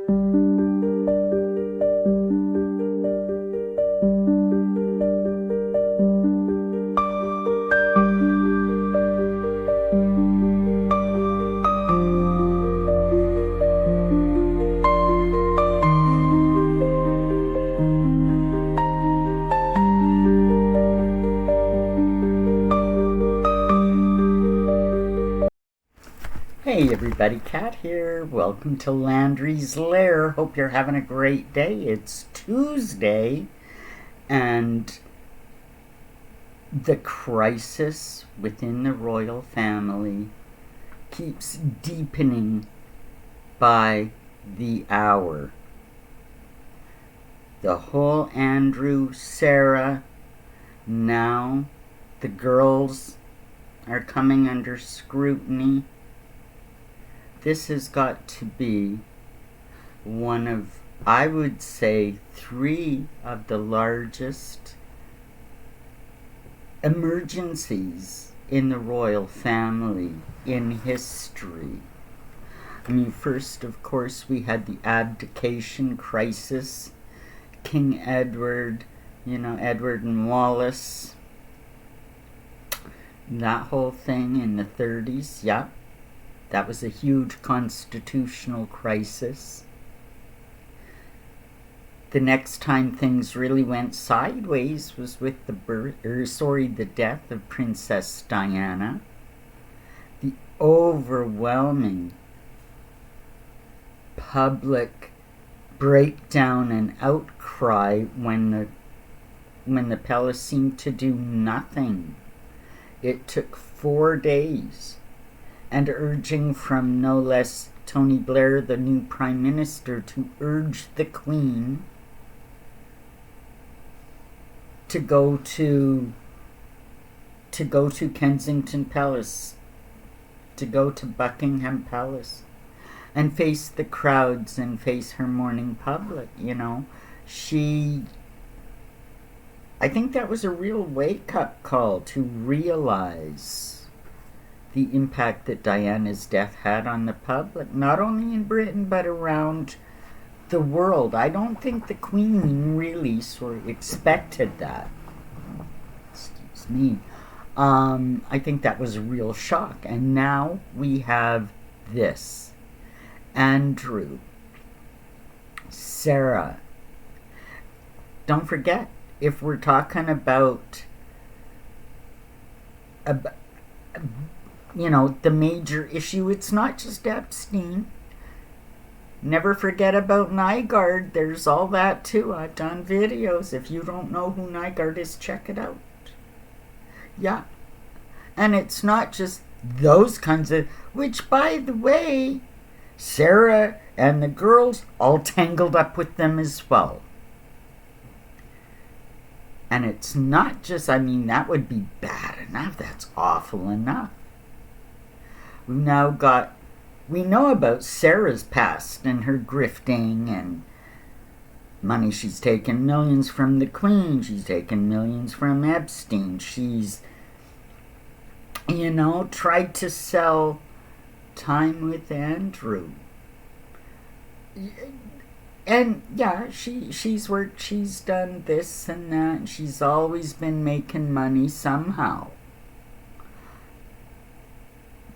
Hey everybody, Kat here. Welcome to Landry's Lair. Hope you're having a great day. It's Tuesday, and the crisis within the royal family keeps deepening by the hour. The whole Andrew, Sarah, now the girls are coming under scrutiny. This has got to be one of, I would say, 3 of the largest emergencies in the royal family in history. I mean, first, of course, we had the abdication crisis. King Edward, Edward and Wallace. That whole thing in the 30s, yeah. That was a huge constitutional crisis. The next time things really went sideways was with the death of Princess Diana. The overwhelming public breakdown and outcry when the palace seemed to do nothing. It took 4 days. And urging from no less Tony Blair, the new Prime Minister, to urge the Queen to go to Kensington Palace, to go to Buckingham Palace, and face the crowds and face her mourning public. I think that was a real wake-up call to realize the impact that Diana's death had on the public, not only in Britain, but around the world. I don't think the Queen really sort of expected that. Excuse me. I think that was a real shock. And now we have this. Andrew. Sarah. Don't forget, if we're talking about the major issue, it's not just Epstein. Never forget about Nygaard. There's all that too. I've done videos. If you don't know who Nygaard is, check it out. Yeah. And it's not just those kinds of, which, by the way, Sarah and the girls all tangled up with them as well. And it's not just, that would be bad enough. That's awful enough. We know about Sarah's past and her grifting and money. She's taken millions from the Queen. She's taken millions from Epstein. She's, tried to sell time with Andrew. And yeah, she's worked, she's done this and that, and she's always been making money somehow.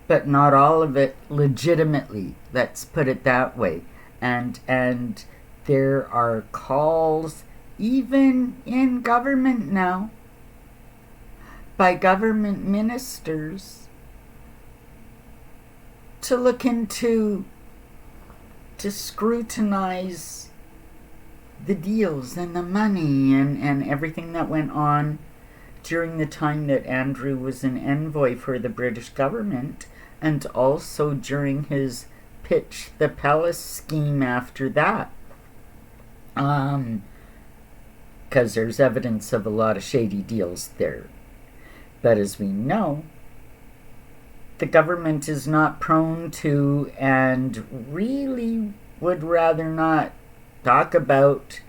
But not all of it legitimately, let's put it that way. And there are calls, even in government now, by government ministers to look into, to scrutinize the deals and the money and everything that went on during the time that Andrew was an envoy for the British government, and also during his pitch the palace scheme after that. Because there's evidence of a lot of shady deals there. But as we know, the government is not prone to, and really would rather not talk about,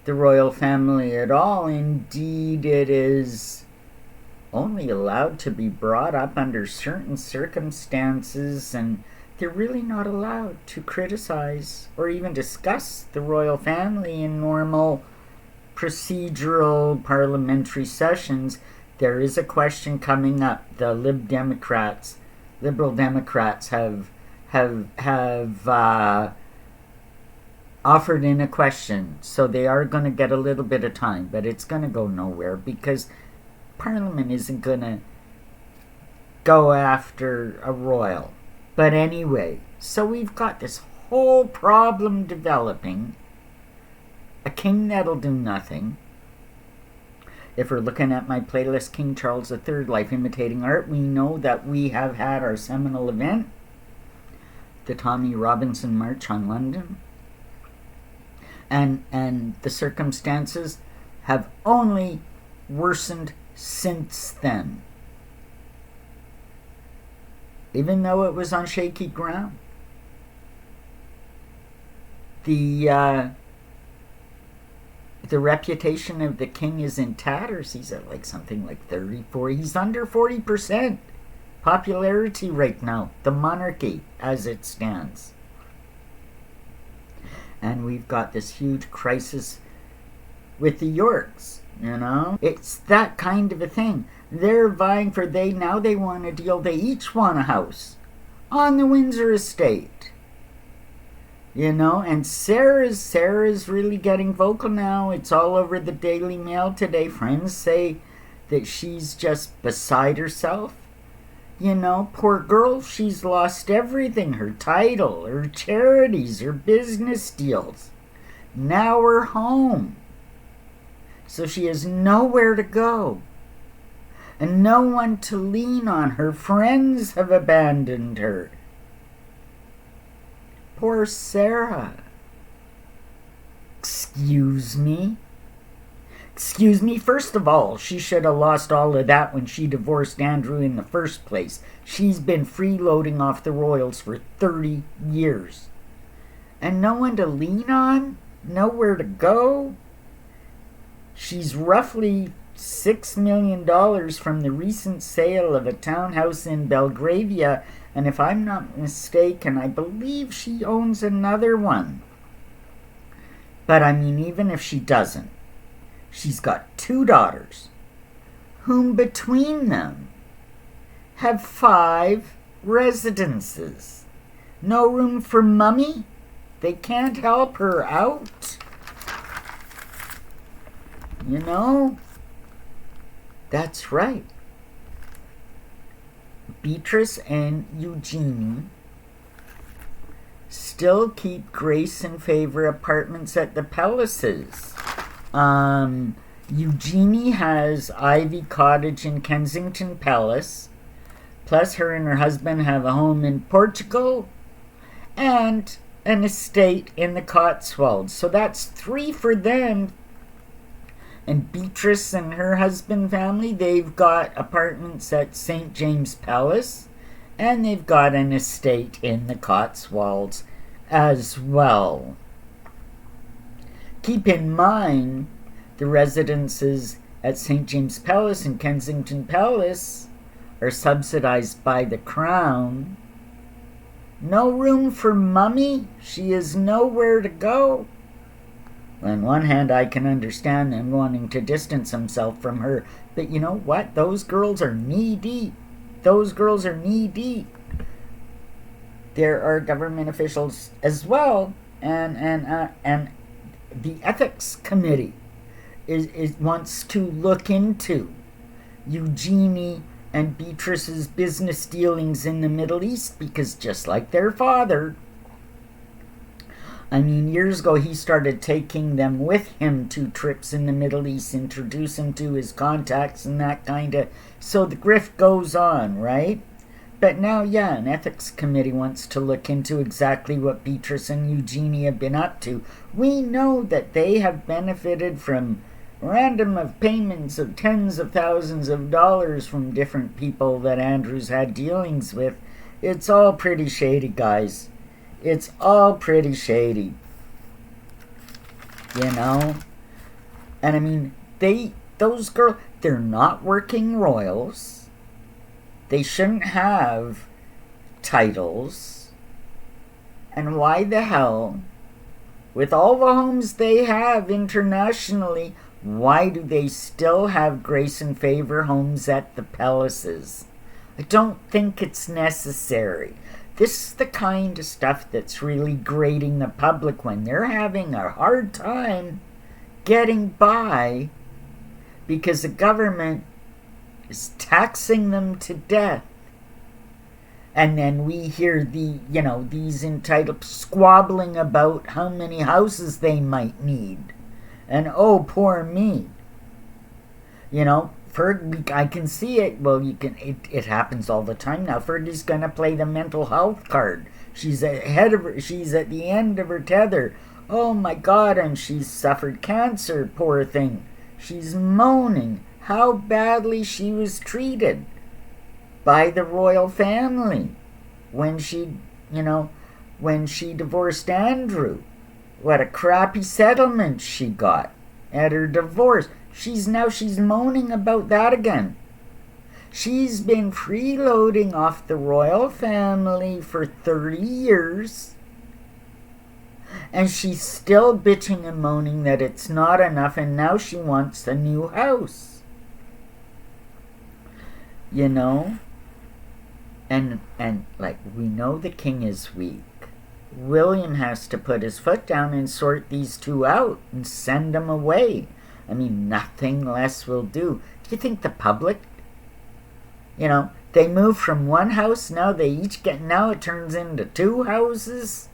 the royal family at all. Indeed, it is only allowed to be brought up under certain circumstances, and they're really not allowed to criticize or even discuss the royal family in normal procedural parliamentary sessions. There is a question coming up. The Liberal Democrats have offered in a question, so they are going to get a little bit of time, but it's going to go nowhere because Parliament isn't going to go after a royal. But anyway, so we've got this whole problem developing. A king that'll do nothing. If we're looking at my playlist, King Charles III, Life Imitating Art, we know that we have had our seminal event, the Tommy Robinson March on London. And the circumstances have only worsened since then. Even though it was on shaky ground. The reputation of the king is in tatters. He's at like something like 34. He's under 40% popularity right now. The monarchy as it stands. And we've got this huge crisis with the Yorks, you know? It's that kind of a thing. They're vying for, now they want a deal. They each want a house on the Windsor estate. You know, and Sarah's really getting vocal now. It's all over the Daily Mail today. Friends say that she's just beside herself. You know, poor girl, she's lost everything. Her title, her charities, her business deals. Now her home. So she has nowhere to go. And no one to lean on. Her friends have abandoned her. Poor Sarah. Excuse me? Excuse me, first of all, she should have lost all of that when she divorced Andrew in the first place. She's been freeloading off the royals for 30 years. And no one to lean on? Nowhere to go? She's roughly $6 million from the recent sale of a townhouse in Belgravia, and if I'm not mistaken, I believe she owns another one. But I mean, even if she doesn't, she's got 2 daughters, whom between them have 5 residences. No room for mummy? They can't help her out? You know? That's right. Beatrice and Eugenie still keep Grace and Favor apartments at the Palaces. Eugenie has Ivy Cottage in Kensington Palace. Plus, her and her husband have a home in Portugal and an estate in the Cotswolds. So that's 3 for them. And Beatrice and her husband family, they've got apartments at St. James Palace. And they've got an estate in the Cotswolds as well. Keep in mind, the residences at St. James Palace and Kensington Palace are subsidized by the Crown. No room for mummy? She has nowhere to go. On one hand, I can understand them wanting to distance himself from her, but you know what? Those girls are knee-deep. Those girls are knee-deep. There are government officials as well, and the ethics committee is wants to look into Eugenie and Beatrice's business dealings in the Middle East, because just like their father, I mean, years ago he started taking them with him to trips in the Middle East, introduce them to his contacts and that kind of, so the grift goes on, right? But now, yeah, an ethics committee wants to look into exactly what Beatrice and Eugenie have been up to. We know that they have benefited from random of payments of tens of thousands of dollars from different people that Andrew's had dealings with. It's all pretty shady, guys. It's all pretty shady. You know? And I mean, those girls, they're not working royals. They shouldn't have titles. And why the hell, with all the homes they have internationally, why do they still have grace and favor homes at the palaces? I don't think it's necessary. This is the kind of stuff that's really grating the public when they're having a hard time getting by because the government is taxing them to death. And then we hear these entitled squabbling about how many houses they might need. And oh, poor me. I can see it. Well, it happens all the time now. Fergie's gonna play the mental health card. She's she's at the end of her tether. Oh my God, and she's suffered cancer, poor thing. She's moaning how badly she was treated by the royal family when she divorced Andrew. What a crappy settlement she got at her divorce. She's moaning about that again. She's been freeloading off the royal family for 30 years. And she's still bitching and moaning that it's not enough, and now she wants a new house. And like, we know the king is weak. William has to put his foot down and sort these two out and send them away. I mean, nothing less will do. Do you think the public, they move from one house, now it turns into two houses,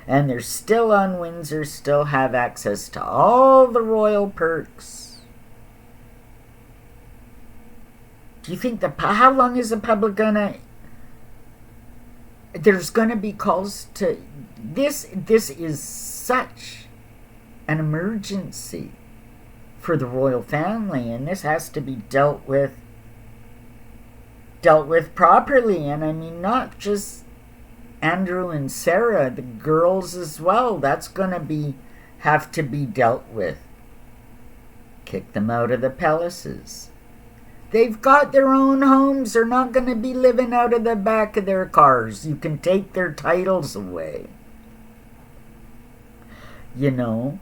and they're still on Windsor, still have access to all the royal perks. Do you think how long is the public gonna... There's gonna be calls to... This is such an emergency for the royal family, and this has to be dealt with properly. And I mean, not just Andrew and Sarah, the girls as well. That's gonna have to be dealt with. Kick them out of the palaces. They've got their own homes. They're not going to be living out of the back of their cars. You can take their titles away. The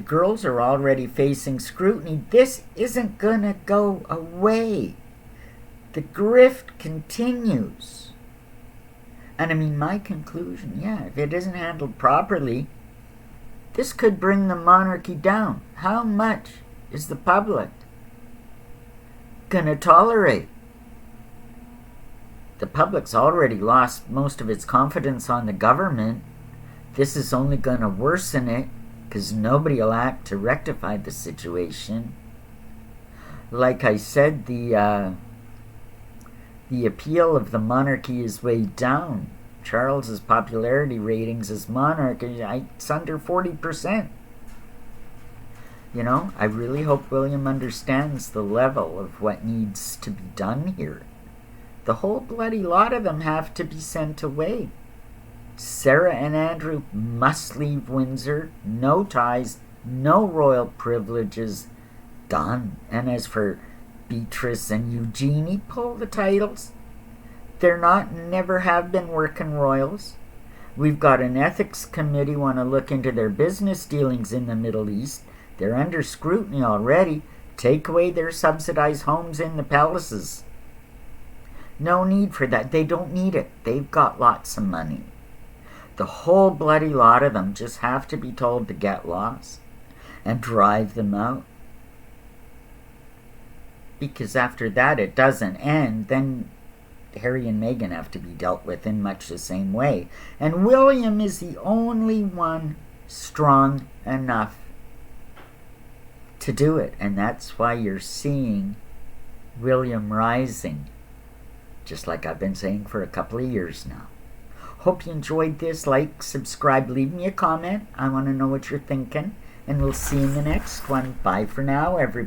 girls are already facing scrutiny. This isn't going to go away. The grift continues. And I mean, my conclusion, if it isn't handled properly, this could bring the monarchy down. How much is the public gonna tolerate? The public's already lost most of its confidence on the government. This is only gonna worsen it because nobody will act to rectify the situation. Like I said, the appeal of the monarchy is way down. Charles's popularity ratings as monarch, it's under 40%. I really hope William understands the level of what needs to be done here. The whole bloody lot of them have to be sent away. Sarah and Andrew must leave Windsor. No ties, no royal privileges. Done. And as for Beatrice and Eugenie, pull the titles. They're not, never have been working royals. We've got an ethics committee want to look into their business dealings in the Middle East. They're under scrutiny already. Take away their subsidized homes in the palaces. No need for that. They don't need it. They've got lots of money. The whole bloody lot of them just have to be told to get lost and drive them out. Because after that it doesn't end. Then Harry and Meghan have to be dealt with in much the same way. And William is the only one strong enough to do it. And that's why you're seeing William rising, just like I've been saying for a couple of years now. Hope you enjoyed this. Like, subscribe, leave me a comment. I want to know what you're thinking. And we'll see you in the next one. Bye for now, everybody.